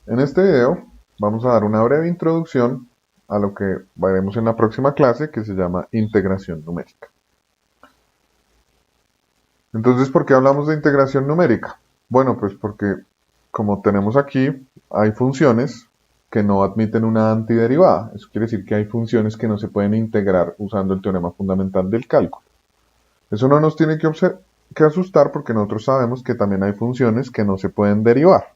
En este video vamos a dar una breve introducción a lo que veremos en la próxima clase que se llama integración numérica. Entonces, ¿por qué hablamos de integración numérica? Bueno, pues porque como tenemos aquí, hay funciones que no admiten una antiderivada. Eso quiere decir que hay funciones que no se pueden integrar usando el teorema fundamental del cálculo. Eso no nos tiene que asustar porque nosotros sabemos que también hay funciones que no se pueden derivar.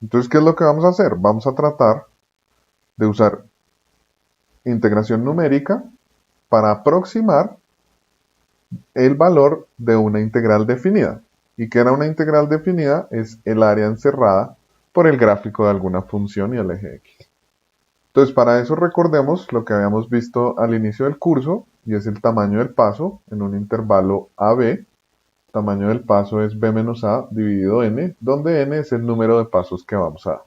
Entonces, ¿qué es lo que vamos a hacer? Vamos a tratar de usar integración numérica para aproximar el valor de una integral definida. ¿Y qué era una integral definida? Es el área encerrada por el gráfico de alguna función y el eje X. Entonces, para eso recordemos lo que habíamos visto al inicio del curso, y es el tamaño del paso en un intervalo AB. El tamaño del paso es B menos A dividido N, donde N es el número de pasos que vamos a dar.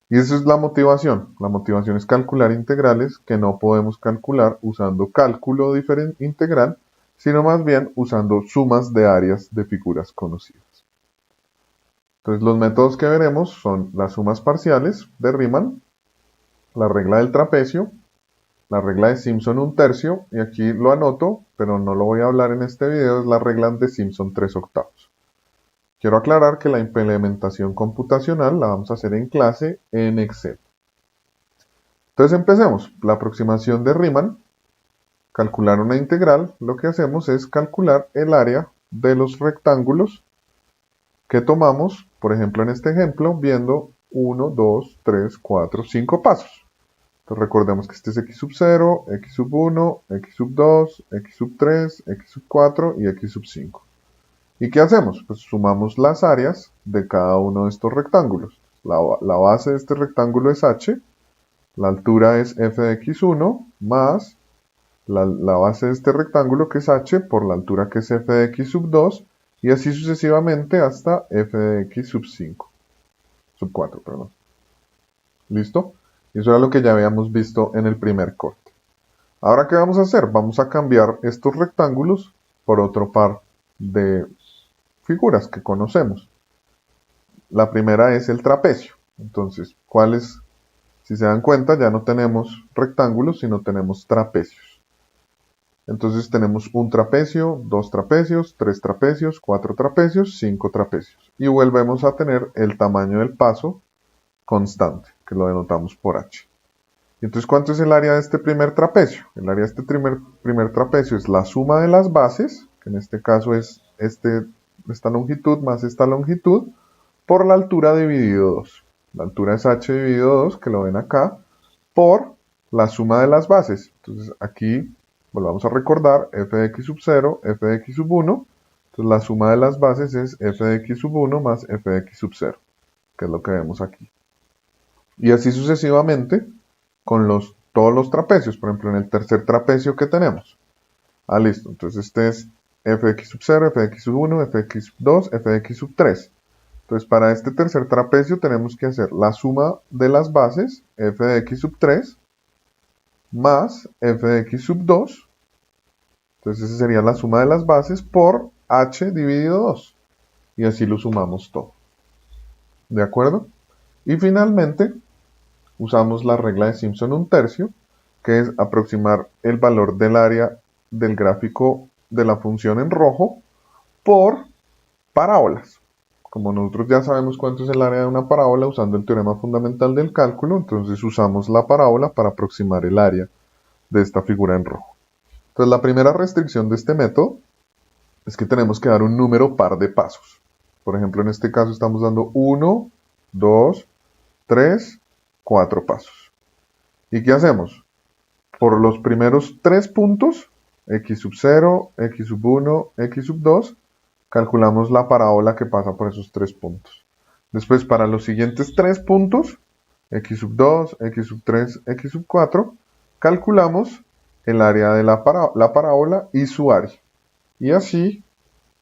Y esa es la motivación. La motivación es calcular integrales que no podemos calcular usando cálculo integral, sino más bien usando sumas de áreas de figuras conocidas. Entonces los métodos que veremos son las sumas parciales de Riemann, la regla del trapecio, la regla de Simpson 1/3, y aquí lo anoto, pero no lo voy a hablar en este video, es la regla de Simpson 3/8. Quiero aclarar que la implementación computacional la vamos a hacer en clase en Excel. Entonces empecemos. La aproximación de Riemann, calcular una integral, lo que hacemos es calcular el área de los rectángulos que tomamos, por ejemplo en este ejemplo, viendo 1, 2, 3, 4, 5 pasos. Entonces recordemos que este es x sub 0, x sub 1, x sub 2, x sub 3, x sub 4 y x sub 5. ¿Y qué hacemos? Pues sumamos las áreas de cada uno de estos rectángulos. La base de este rectángulo es h, la altura es f de x1 más la base de este rectángulo que es h por la altura que es f de x sub 2 y así sucesivamente hasta f de x sub 4, perdón. ¿Listo? Y eso era lo que ya habíamos visto en el primer corte. Ahora, ¿qué vamos a hacer? Vamos a cambiar estos rectángulos por otro par de figuras que conocemos. La primera es el trapecio. Entonces, ¿cuál es? Si se dan cuenta, ya no tenemos rectángulos, sino tenemos trapecios. Entonces tenemos un trapecio, dos trapecios, tres trapecios, cuatro trapecios, cinco trapecios. Y volvemos a tener el tamaño del paso constante, que lo denotamos por h. Y entonces, ¿cuánto es el área de este primer trapecio? El área de este primer trapecio es la suma de las bases, que en este caso es esta longitud más esta longitud, por la altura dividido 2. La altura es h dividido 2, que lo ven acá, por la suma de las bases. Entonces aquí volvamos a recordar f de x sub 0, f de x sub 1. Entonces la suma de las bases es f de x sub 1 más f de x sub 0, que es lo que vemos aquí. Y así sucesivamente con todos los trapecios. Por ejemplo, en el tercer trapecio que tenemos. Listo. Entonces este es f de x sub 0, f de x sub 1, f de x sub 2, f de x sub 3. Entonces, para este tercer trapecio tenemos que hacer la suma de las bases, f de x sub 3, más f de x sub 2. Entonces, esa sería la suma de las bases por h dividido 2. Y así lo sumamos todo. ¿De acuerdo? Y finalmente, usamos la regla de Simpson 1/3, que es aproximar el valor del área del gráfico de la función en rojo por parábolas. Como nosotros ya sabemos cuánto es el área de una parábola usando el teorema fundamental del cálculo, entonces usamos la parábola para aproximar el área de esta figura en rojo. Entonces la primera restricción de este método es que tenemos que dar un número par de pasos. Por ejemplo, en este caso estamos dando 1, 2, 3, 4 pasos. ¿Y qué hacemos? Por los primeros 3 puntos, x sub 0, x sub 1, x sub 2, calculamos la parábola que pasa por esos 3 puntos. Después, para los siguientes 3 puntos, x sub 2, x sub 3, x sub 4, calculamos el área de la parábola y su área. Y así,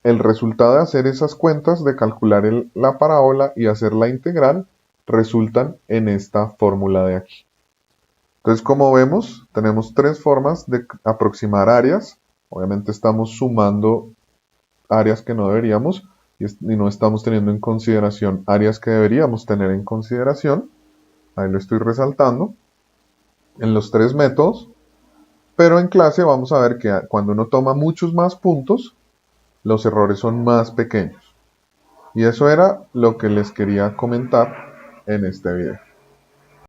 el resultado de hacer esas cuentas, de calcular la parábola y hacer la integral, resultan en esta fórmula de aquí. Entonces, como vemos, tenemos 3 formas de aproximar áreas. Obviamente estamos sumando áreas que no deberíamos, y no estamos teniendo en consideración áreas que deberíamos tener en consideración. Ahí lo estoy resaltando en los tres métodos, pero en clase vamos a ver que cuando uno toma muchos más puntos, los errores son más pequeños. Y eso era lo que les quería comentar en este video.